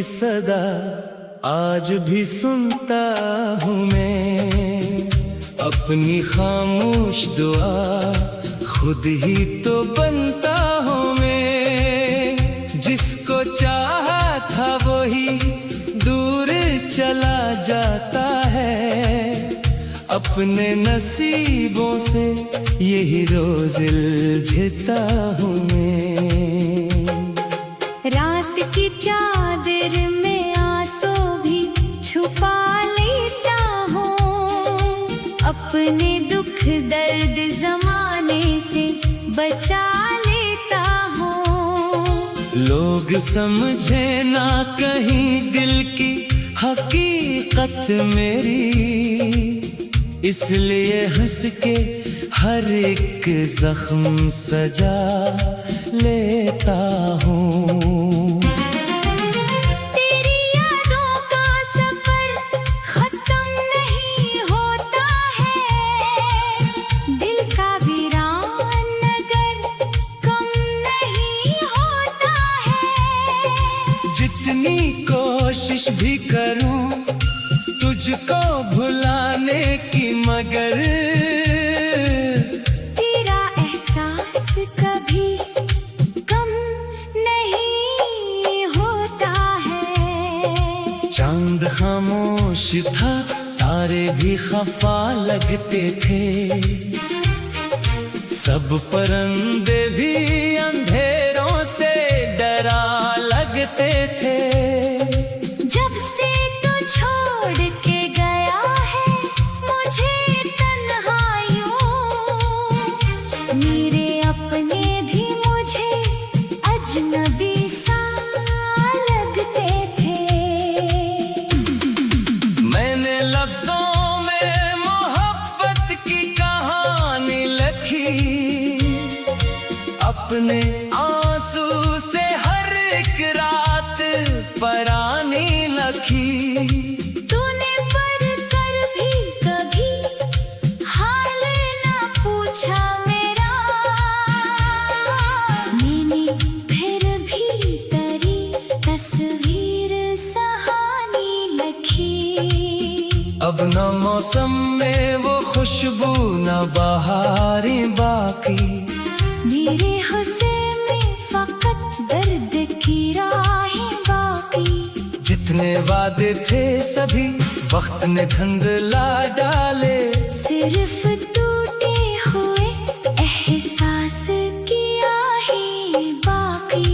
की सदा आज भी सुनता हूँ मैं। अपनी खामोश दुआ खुद ही तो बनता हूँ मैं। जिसको चाहा था वही दूर चला जाता है। अपने नसीबों से यही रोज उलझता हूँ मैं। रात की चादर में आंसू भी छुपा लेता हूँ। अपने दुख दर्द जमाने से बचा लेता हूँ। लोग समझे ना कहीं दिल की हकीकत मेरी, इसलिए हंस के हर एक जख्म सजा लेता हूँ। तेरी यादों का सफर खत्म नहीं होता है। दिल का वीरान नगर कम नहीं होता है। जितनी कोशिश भी करूं तुझको भुलाने की, मगर तेरा एहसास कभी कम नहीं होता है। चांद खामोश था, तारे भी खफा लगते थे। सब परिंदे भी अंधेरों से डरा लगते थे। जब से तू छोड़ के गया है मुझे तन्हाइयों, मेरे अपने भी मुझे अजनबी सा लगते थे। मैंने लफ्जों में मोहब्बत की कहानी लिखी। अपने आंसू से हर एक रात परानी लखी। तूने पढ़ कर भी कभी हाल ना पूछा मेरा। मैंने फिर भी तेरी तस्वीर सहानी लिखी। अब न मौसम में वो खुशबू न बहारें बाकी। मेरे हुस्न में फकत दर्द की राहें बाकी। जितने वादे थे सभी वक्त ने धुंधला डाले। सिर्फ टूटे हुए एहसास की आहें बाकी।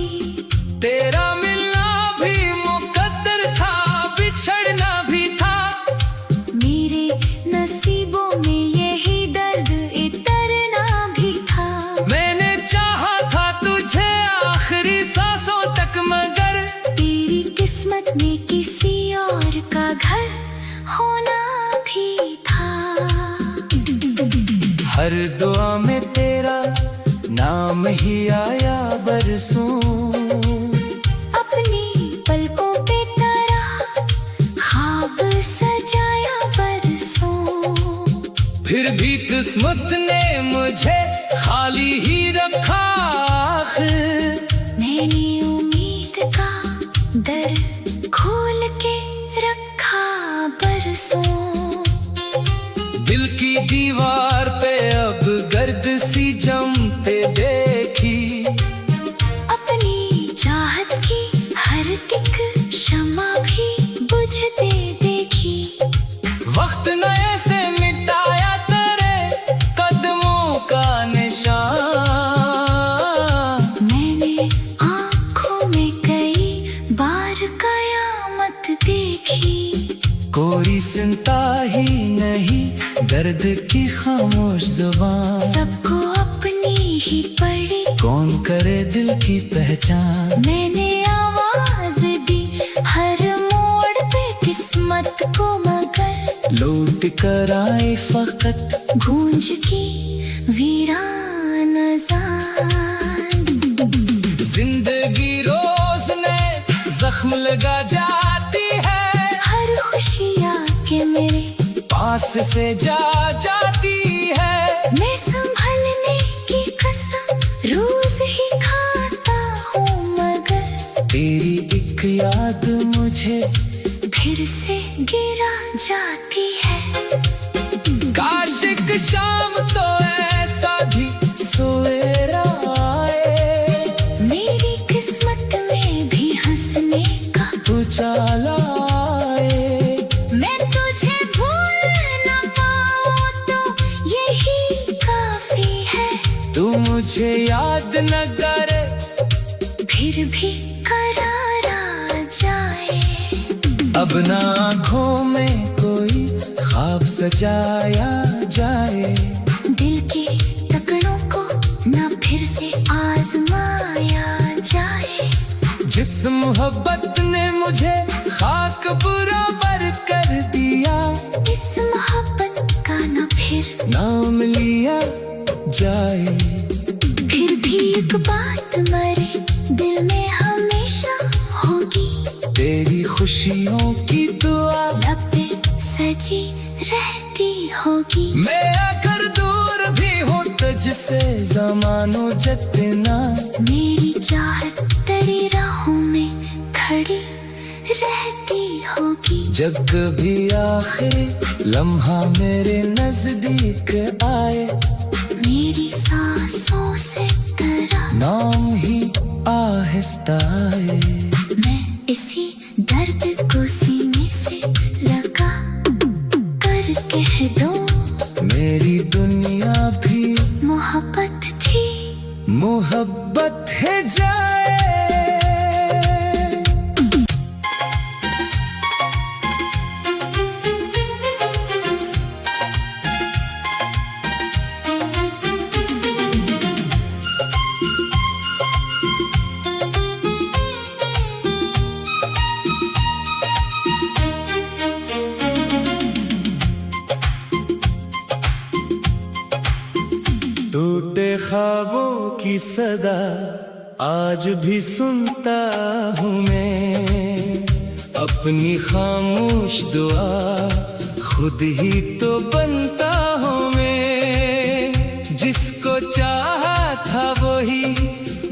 तेरा मिलना भी मुकद्दर था, बिछड़ना भी था। मेरे नसीबों में यही दर्द इतरना भी था। मैंने चाहा था तुझे आखिरी सांसों तक, मगर तेरी किस्मत में किसी और का घर होना भी था। हर दुआ में तेरा नाम ही आया बरसों। अपनी पलकों पे तेरा ख्वाब सजाया बरसों। फिर भी किस्मत ने मुझे खाली ही रखा आखिर। मैंने उम्मीद का दर खोल के रखा बरसों। दिल की दीवार पे अब गर्द सी जमते देखी। अपनी चाहत की हर एक शमा भी बुझते देखी। वक्त नए से मिटाया तेरे कदमों का निशान। मैंने आँखों में कई बार कयामत देखी। कोई सुनता ही नहीं दर्द की खामोश जुबान। सबको अपनी ही पड़ी कौन करे दिल की पहचान। मैंने आवाज दी हर मोड़ पे किस्मत को, मगर लौट कर आई फकत गूंज की वीरान अज़ान। जिंदगी रोज नए जख्म लगा जाती है। हर खुशियाँ के मेरे पास से जा जाती है। मैं संभलने की कसम रोज ही खाता हूँ, मगर तेरी एक याद मुझे शाम तो ऐसा भी सवेरा आए, मेरी किस्मत में भी हंसने का उजाला आए। मैं तुझे भूल न पाऊं तो यही काफी है। तू मुझे याद न करे फिर भी करार आ जाए। अब ना आँखों में कोई ख्वाब सजाया जाए, दिल के टुकड़ों को ना फिर से आजमाया जाए। जिस मोहब्बत ने मुझे खाक बराबर कर दिया, इस मोहब्बत का ना फिर नाम लिया जाए। फिर भी एक बात मरे दिल में हमेशा होगी, तेरी खुशियों की दुआ लब पे सजी रहती होगी। मैं अगर दूर भी हूँ तुझसे ज़मानो जितना, मेरी चाहत तेरी राहों में खड़ी रहती होगी। जब कभी आखिरी लम्हा मेरे नजदीक आए, मेरी सांसों से तेरा नाम ही आहिस्ता आए। मैं इसी दर्द को सीने से लगा कर कह दूं, मेरी दुनिया भी मोहब्बत थी मोहब्बत है जाए। टूटे ख्वाबों की सदा आज भी सुनता हूँ मैं, अपनी खामोश दुआ खुद ही तो बनता हूँ मैं। जिसको चाहा था वही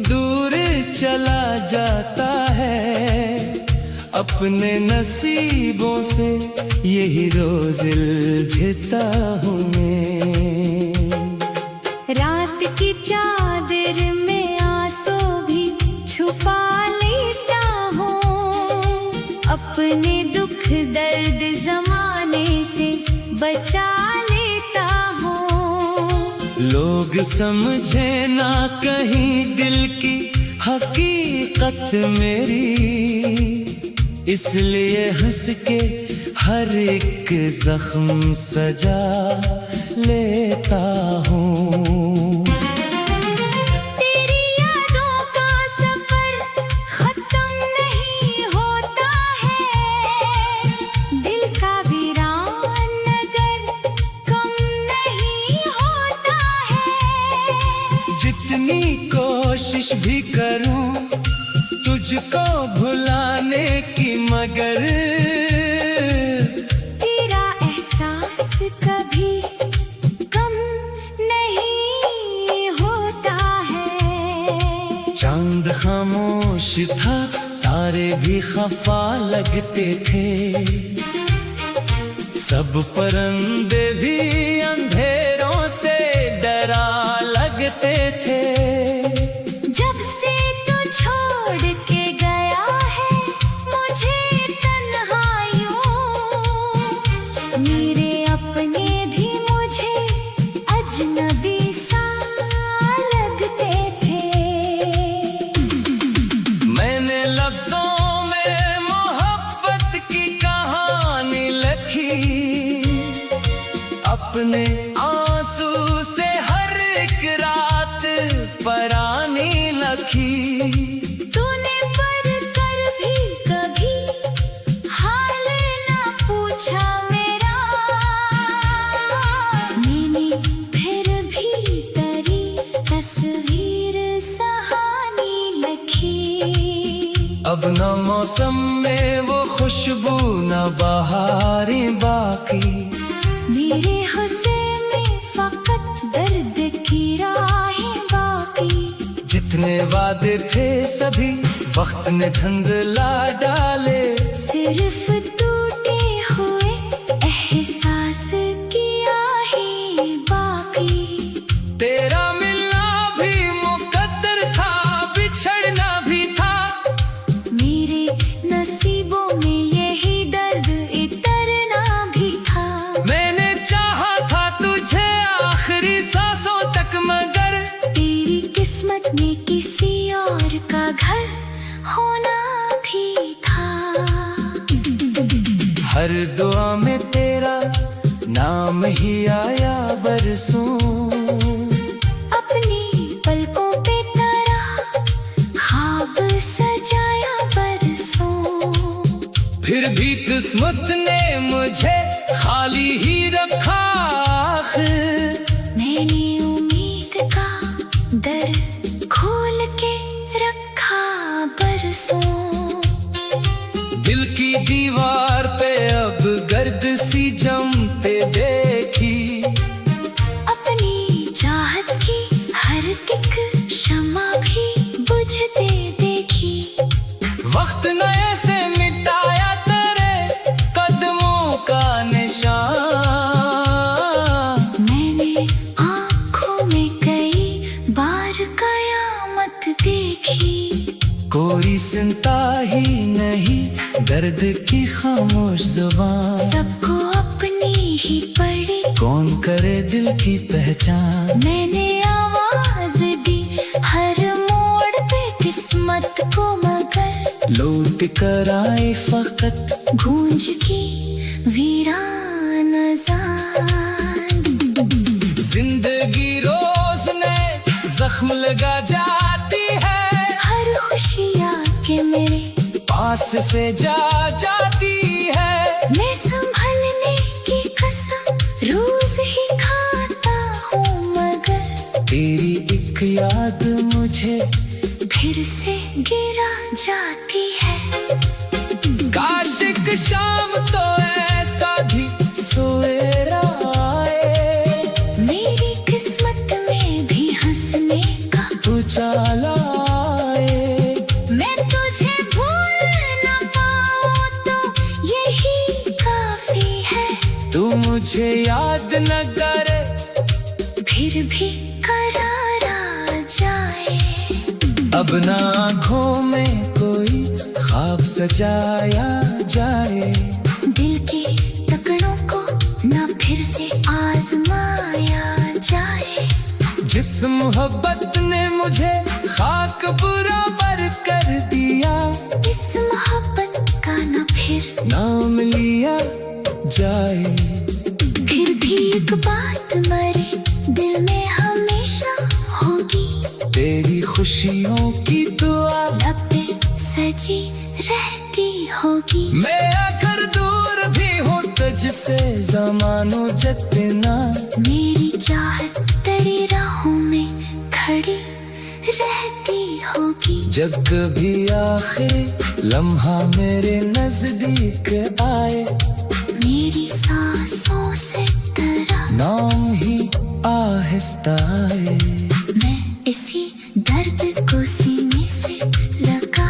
दूर चला जाता है, अपने नसीबों से यही रोज उलझता हूँ मैं। रात की चादर में आंसू भी छुपा लेता हूँ, अपने दुख दर्द जमाने से बचा लेता हूँ। लोग समझे ना कहीं दिल की हकीकत मेरी, इसलिए हंस के हर एक जख्म सजा लेता हूँ। तेरी यादों का सफर खत्म नहीं होता है, दिल का वीरान नगर कम नहीं होता है। जितनी कोशिश भी करूं तुझको भुलाने की, मगर तेरा एहसास कभी कम नहीं होता है। चांद खामोश था, तारे भी खफा लगते थे, सब परिंदे भी अंधेरों से डरा लगते थे। जब से तू छोड़ के गया है मुझे तन्हाइयों, मेरे अपने भी मुझे अजनबी सा लगते थे। मैंने लफ्जों में मोहब्बत की कहानी लिखी, अपने आंसू से हर एक रात परानी लखी। तूने पढ़ कर भी कभी हाल ना पूछा मेरा, मैंने फिर भी तेरी तस्वीर सहानी लिखी। अब न मौसम में वो खुशबू न बहारें बाकी, मेरे हुस्न में फकत दर्द की राहें बाकी। जितने वादे थे सभी वक्त ने धुंधला डाले, सिर्फ टूटे हुए एहसास की आहें बाकी। हर दुआ में तेरा नाम ही आया बरसों। अपनी पलकों पे तेरा ख्वाब सजाया बरसों। फिर भी किस्मत ने मुझे खाली ही रखा आखिर। मैंने उम्मीद का दर खोल के रखा बरसों। दिल की दीवार पे अब गर्द सी जमते देखी। अपनी चाहत की हर एक शमा भी बुझते देखी। वक्त नए से मिटाया तेरे कदमों का निशान। मैंने आँखों में कई बार कयामत देखी। कोई सुनता ही नहीं दर्द की खामोश जुबान। सबको अपनी ही पड़ी कौन करे दिल की पहचान। मैंने आवाज दी हर मोड़ पे किस्मत को, मगर लौट कर आए फकत गूंज की वीरान अज़ान। जिंदगी रोज नए जख्म लगा जाती है। हर खुशी आके मेरे पास से जा जाती है। मैं संभलने की कसम रोज ही खाता हूँ, मगर तेरी एक याद मुझे फिर से गिरा जाती है। काश एक शाम तो ऐसा भी सवेरा आए। मेरी किस्मत में भी हंसने का उजाला आए। मैं तुझे भूल न पाऊं तो यही काफी है। तू मुझे याद न करे फिर भी करार आ जाए। अब ना आँखों में कोई ख्वाब सजाया जाए। दिल के टुकड़ों को ना फिर से आजमाया जाए। जिस मोहब्बत ने मुझे खाक बराबर कर दिया। इस मोहब्बत का ना फिर नाम लिया जाए। फिर भी एक बात मरे दिल में हमेशा होगी। तेरी खुशियों की दुआ लब पे सजी रहती होगी। मैं अगर दूर भी हूँ तुझसे ज़मानो जितना। मेरी चाहत तेरी राहों में खड़ी रहती होगी। जब कभी आखिरी लम्हा मेरे नजदीक आए। मेरी सांसों से तेरा नाम ही आहिस्ता आए। मैं इसी दर्द को सीने से लगा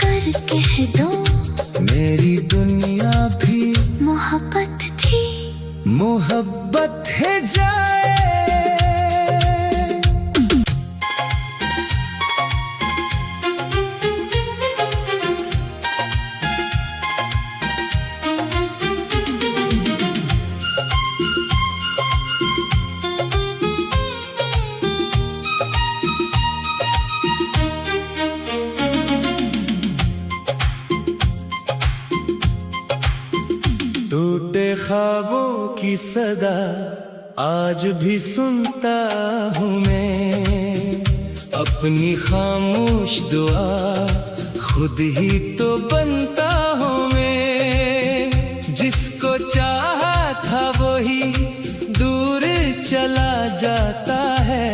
कर कह दूं, मेरी दुनिया भी मोहब्बत थी मोहब्बत है जाए। टूटे ख्वाबों की सदा आज भी सुनता हूँ मैं। अपनी खामोश दुआ खुद ही तो बनता हूँ मैं। जिसको चाहा था वही दूर चला जाता है।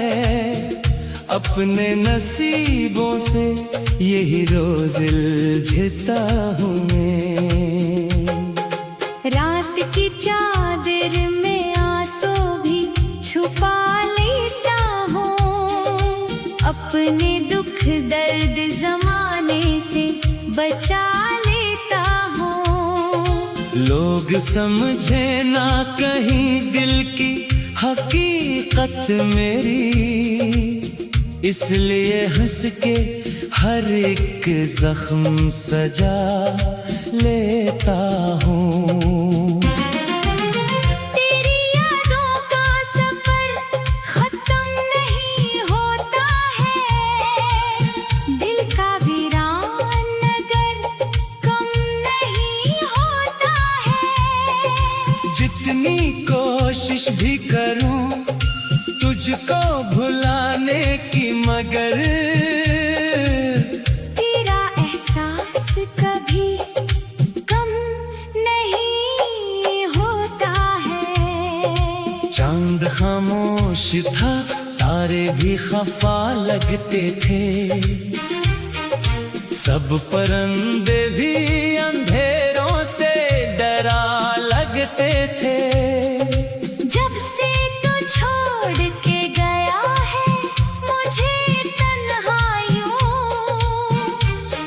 अपने नसीबों से यही रोज उलझता हूँ मैं। रात की चादर में आंसू भी छुपा लेता हूँ। अपने दुख दर्द जमाने से बचा लेता हूँ। लोग समझे ना कहीं दिल की हकीकत मेरी। इसलिए हंस के हर एक जख्म सजा लेता हूँ। तेरी यादों का सफर खत्म नहीं होता है। दिल का वीरान नगर कम नहीं होता कोशिश भी करूं तुझको भुलाने की, मगर तेरा एहसास कभी कम नहीं होता है। चांद खामोश था, तारे भी खफा लगते थे, सब परिंदे भी अंधेरों से डरा लगते थे। जब से तू छोड़ के गया है मुझे तन्हाइयों,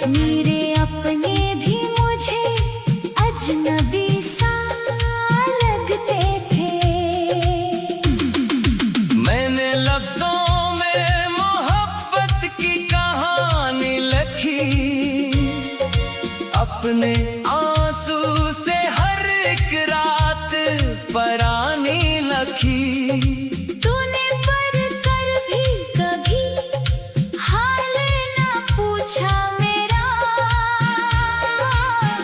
मेरे अपने भी मुझे अजनबी सा लगते थे। मैंने लफ्जों में मोहब्बत की कहानी लिखी, अपने आंसू से हर एक रात परानी लखी। तूने पढ़ कर भी कभी हाल ना पूछा मेरा,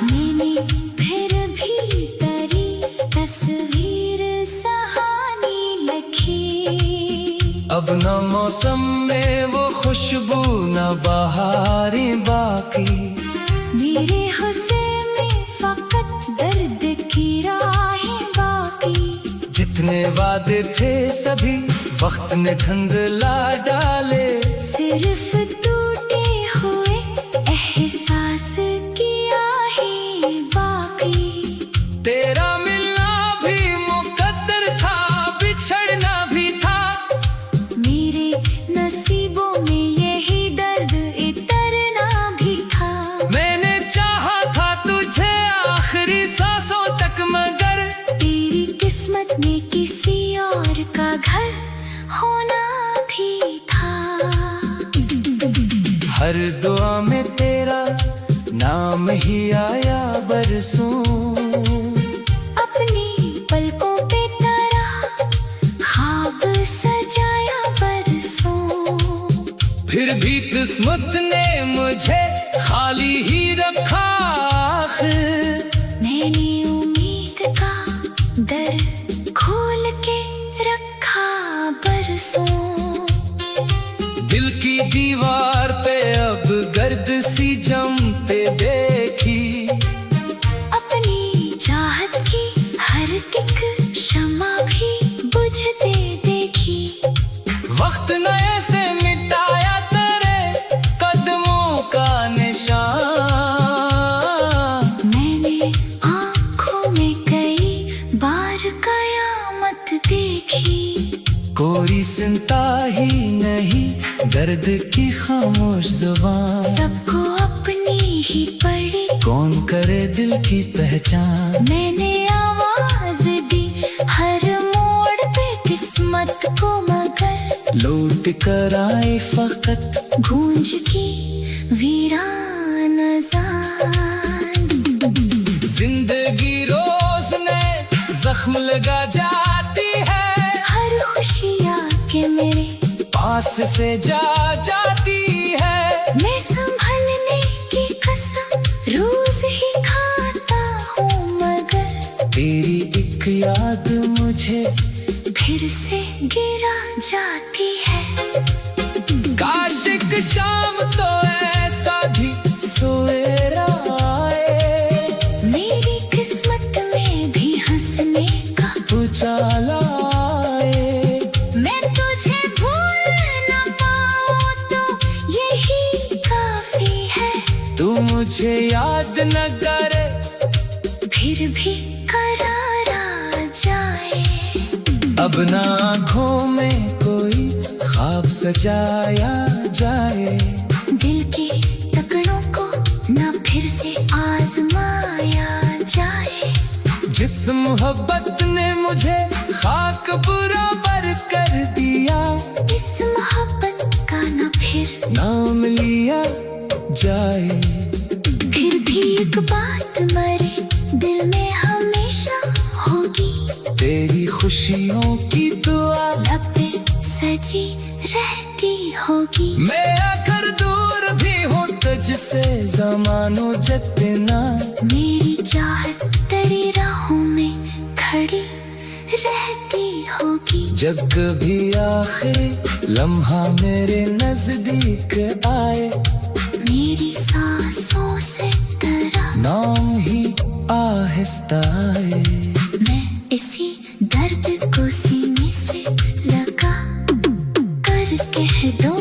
मैंने फिर भी तेरी तस्वीर सहानी लिखी। अब न मौसम में वो खुशबू न बहारी बाकी, मेरे हुस्न में फकत दर्द की राहें बाकी। जितने वादे थे सभी वक्त ने धुंधला डाले, सिर्फ टूटे हुए एहसास की आहें बाकी। तेरा मिलना भी मुकद्दर था, बिछड़ना भी था, मेरे नसीबों में यही दर्द इतरना भी था। मैंने चाहा था तुझे आखिरी सांसों तक, मगर तेरी किस्मत में किसी और का घर होना भी था। हर दुआ में तेरा नाम ही आया बरसों, अपनी पलकों पे तेरा ख्वाब सजाया बरसों। फिर भी किस्मत ने मुझे खाली ही रखा आखिर। मैंने उम्मीद का दर खोल के रखा बरसों। दिल की दीवार पे अब गर्द सी जमते देखी, अपनी चाहत की हर एक शमा भी बुझते देखी। वक्त नए से मिटाया तेरे कदमों का निशान। मैंने आँखों में कई बार कयामत देखी। कोई सुनता ही नहीं दर्द की खामोश जुबान, सबको अपनी ही पड़ी कौन करे दिल की पहचान। मैंने आवाज दी हर मोड़ पे किस्मत को, मगर लौट कर आई फकत गूंज की वीरान अज़ान। जिंदगी रोज नए जख्म लगा जाती है, हर खुशी आके मेरे पास से जा जाती है। मैं संभलने की कसम रोज ही खाता हूँ, मगर तेरी एक याद मुझे फिर से गिरा जाती है। काश एक शाम तो ऐसा भी सवेरा आए, मेरी किस्मत में भी हंसने का उजाला आए। मैं तुझे भूल न पाऊं तो यही काफी है। तू मुझे याद न करे फिर भी करार आ जाए। अब ना आँखों में कोई ख्वाब सजाया जाए, दिल के टुकड़ों को न फिर से आजमाया जाए। जिस मोहब्बत ने मुझे खाक बराबर कर दिया, इस मोहब्बत का न फिर नाम लिया जाए। फिर भी एक बात मरे दिल में हमेशा होगी, तेरी खुशियों की दुआ लब पे सजी रहती होगी। मैं आकर दूर भी हूँ तुझसे ज़मानो जितना, मेरी चाहत तेरी राहों में खड़ी रहती होगी। जब कभी आखिरी लम्हा मेरे नजदीक आए, मेरी सांसों से तेरा नाम ही आहिस्ता आए। मैं इसी दर्द को सीने से लगा कर कह दो,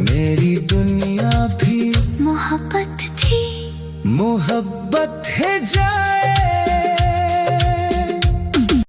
मेरी दुनिया भी मोहब्बत थी। मोहब्बत है जाए